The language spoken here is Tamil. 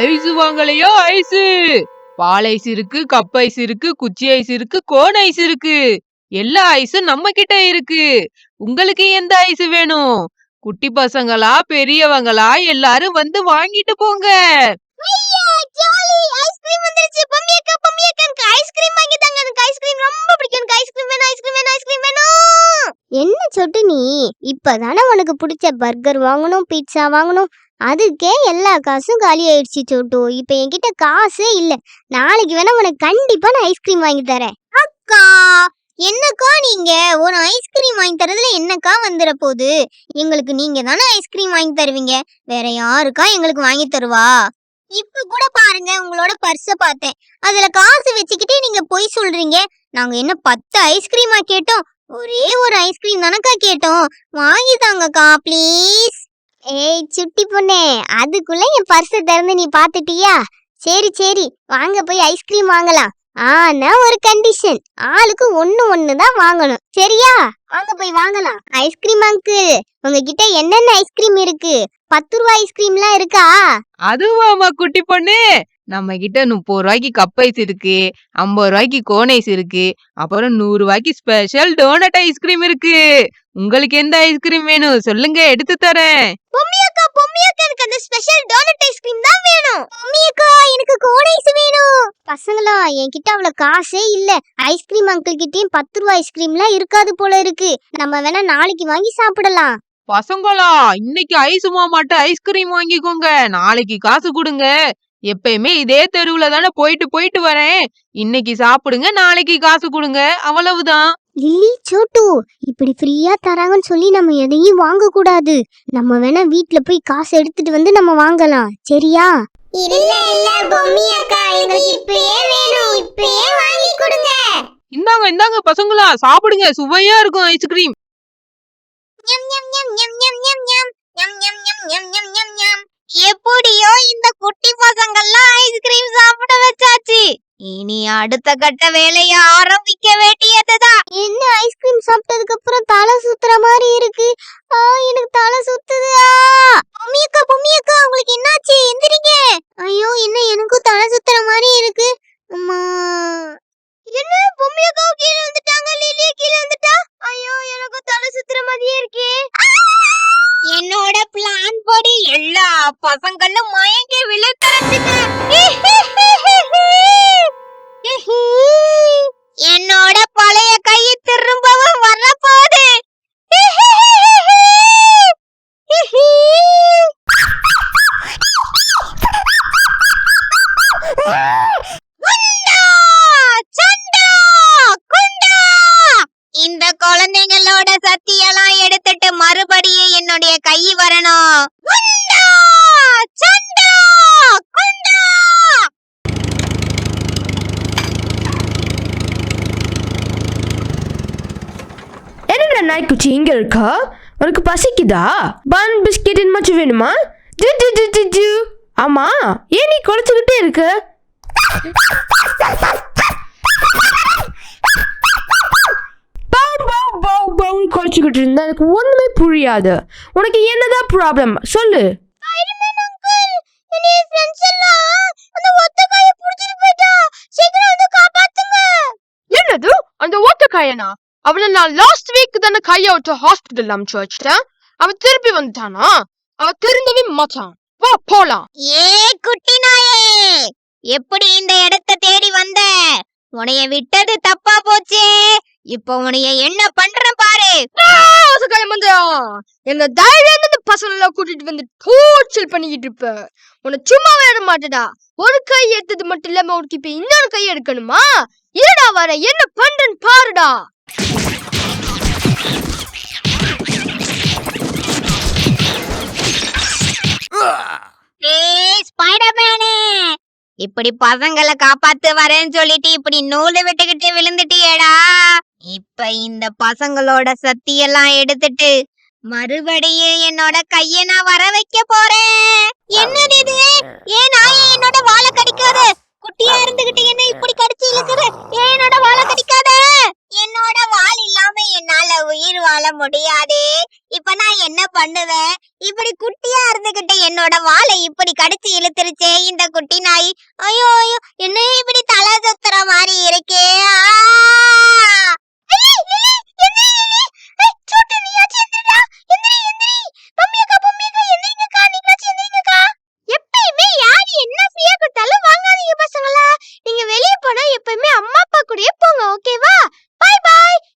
ஐஸ் வாங்கலையா? ஐஸ் பால் ஐஸ் இருக்கு, கப் ஐஸ் இருக்கு, குச்சி ஐஸ் இருக்கு, கோன் ஐஸ் இருக்கு. எல்லா ஐஸும் நம்ம கிட்ட இருக்கு. உங்களுக்கு எந்த ஐஸ் வேணும்? குட்டி பசங்களா பெரியவங்களா எல்லாரும் வந்து வாங்கிட்டு போங்க. என்ன சொட்டு நீ இப்பதானே உனக்கு பிடிச்ச பர்கர் வாங்கணும், பீட்சா வாங்கணும், அதுக்கே எல்லா காசும் காலி ஆயிடுச்சு சொட்டு. இப்ப என்கிட்ட காசே இல்ல. நாளைக்கு வேணா உனக்கு கண்டிப்பா நான் ஐஸ்கிரீம் வாங்கி தரேன். அக்கா என்னக்கா நீங்க ஒரு ஐஸ்கிரீம் வாங்கி தரதுல என்னக்கா வந்துட போகுது? எங்களுக்கு நீங்க தானே ஐஸ்கிரீம் வாங்கி தருவீங்க, வேற யாருக்கா எங்களுக்கு வாங்கி தருவா? இப்ப கூட பாருங்க உங்களோட பர்ஸ பார்த்தேன், அதுல காசு வச்சுக்கிட்டே நீங்க பொய் சொல்றீங்க. நாங்க என்ன 10 ஐஸ்கிரீமா கேட்டோம்? ஒரே ஒரு ஐஸ்கிரீம் தானக்கா கேட்டோம், வாங்கி தாங்கக்கா ப்ளீஸ். ஏய் சுட்டி பொண்ணே, அதுக்குள்ள என் பர்ஸ திறந்து நீ பாத்துட்டியா? சரி சரி வாங்க போய் ஐஸ்கிரீம் வாங்கலாம். ஆனா ஒரு கண்டிஷன், ஆளுக்கு ஒண்ணு தான் வாங்கணும், சரியா? வாங்க போய் வாங்கலாம். ஐஸ்கிரீம் அங்கிள், உங்ககிட்ட என்னென்ன ஐஸ்கிரீம் இருக்கு? 10 ரூபாய் ஐஸ்கிரீம்லாம் இருக்கா? அதுவாமா குட்டி பொண்ணு, நம்ம கிட்ட 30 ரூபாய்க்கு கப் ஐஸ் இருக்கு, 50 ரூபாய்க்கு கோன் ஐஸ் இருக்கு, அப்புறம் 100 ரூபாய்க்கு ஸ்பெஷல் டோனட் ஐஸ்கிரீம் இருக்கு. உங்களுக்கு எந்த ஐஸ்கிரீம் வேணும் சொல்லுங்க, எடுத்து தரேன். பொம்மியக்கா எனக்கு அந்த ஸ்பெஷல் டோனட் ஐஸ்கிரீம் தான் வேணும். பொம்மியக்கா எனக்கு கோன் ஐஸ் வேணும். பசங்களா என்கிட்ட அவ்வளவு காசே இல்ல. ஐஸ்கிரீம் அங்கிள் கிட்டயும் 10 ரூபாய் ஐஸ்கிரீம்லாம் இருக்காது போல இருக்கு. நம்ம வேணா நாளைக்கு வாங்கி சாப்பிடலாம். பசங்களா இன்னைக்கு ஐஸ் மாமாட்ட ஐஸ்கிரீம் வாங்கிக்கோங்க, நாளைக்கு காசு கொடுங்க. எப்பயுமே இதே தெருவுல தானே போயிட்டு வரேன். இன்னைக்கு சாப்பிடுங்க, நாளைக்கு காசு கொடுங்க, அவ்வளவுதான். லில்லி சோட்டு, இப்படி ஃப்ரீயா தராங்கன்னு சொல்லி நம்ம எதையும் வாங்க கூடாது. நம்ம வேணா வீட்ல போய் காசு எடுத்துட்டு வந்து நம்ம வாங்கலாம், சரியா? இல்ல பொம்மி அக்கா, எங்களுக்கு இப்பவே வேணும், இப்பவே வாங்கி கொடுங்க. இந்தாங்க பசங்களா, சாப்பிடுங்க, சுவையா இருக்கும் ஐஸ்கிரீம். எப்படியோ இந்த குட்டி பசங்கள்லாம் ஐஸ்கிரீம் சாப்பிட வச்சாச்சு. இனி அடுத்த கட்ட வேலைய ஆரம்பிக்க வேண்டியதுதான். என்ன ஐஸ்கிரீம் சாப்பிட்டதுக்கு அப்புறம் தலை சுத்துற மாதிரி இருக்கு. எனக்கு தலை சுத்துது. பொம்மியக்கா உங்களுக்கு என்னாச்சு? எந்திரிங்க. ஐயோ என்ன எனக்கும் தலை சுத்துற மாதிரி இருக்கு. அம்மா என்ன பொம்மியக்கா கீழே வந்துட்டாங்க, லிலி கீழே வந்துட்டா. ஐயோ எனக்கு தலை சுத்துற மாதிரியே இருக்கே. என்னோட பிளான் படி எல்லா பசங்களும் மயங்கி விழுந்துருச்சுங்க. என்னோட பழைய கை திரும்பவும் வரப்போகுது. இந்த குழந்தைங்களோட சத்தியெல்லாம் எடுத்துட்டு மறுபடியும் என்னுடைய கை வரணும். என்னடா நாய்க்குச்சி இங்க இருக்கா? உனக்கு பசிக்குதா? பன் பிஸ்கெட் மச்சு வேணுமா? ஆமா, ஏன் நீ குறைச்சுக்கிட்டே இருக்க? குறைச்சுக்கிட்டு இருந்தா எனக்கு ஒண்ணுமே புரியாது. உனக்கு என்னதான் ப்ராப்ளம் சொல்லு. என்னது அந்த ஒத்த கையனா? அவனை நான் லாஸ்ட் வீக் தானே கைய விட்டு ஹாஸ்பிட்டல் அனுப்பிச்சு வச்சிட்டேன். அவன் திருப்பி வந்துட்டானா? அவன் திருந்தவே மாட்டான். வா போலாம். ஏ குட்டி நாயே, எப்படி இந்த இடத்தை தேடி வந்த? உனைய விட்டது தப்பா போச்சே. இப்போ உனைய என்ன பண்றேன் பாரு. என்ன தைரியம் இந்த பசங்க கூட்டிட்டு வந்து டோர்ச்சல் பண்ணிக்கிட்டு இருப்ப. உன்னை சும்மா வேற மாட்டடா. ஒரு கை எடுத்தது மட்டும் இல்லாம உனக்கு இப்ப இன்னொரு கை எடுக்கணுமா? ஏடா வர என்ன பண்றேன்னு பாருடா. ஸ்பைடர்மேனே, இப்படி பசங்களை காப்பாத்து வரேன்னு சொல்லிட்டு இப்படி நூலை விட்டுக்கிட்டு விழுந்துட்டியேடா. இப்ப இந்த பசங்களோட சத்தியெல்லாம் எடுத்துட்டு மறுபடியும் என்னோட கைய நான் வர வைக்க போறேன். என்னது இது? ஏன் நாயே என்னோட வாழை கடிக்காத? குட்டியா இருந்துகிட்டு என்ன இப்படி கடிச்சு இழுக்குற? ஏன் என்னோட வாழை கடிக்காத? என்னோட வால் இல்லாம என்னால உயிர் வாழ முடியாது. இப்ப நான் என்ன பண்ணுவேன்? இப்படி குட்டியா இருந்துகிட்டு என்னோட வாழை இப்படி கடிச்சு இழுத்துருச்சே. இந்த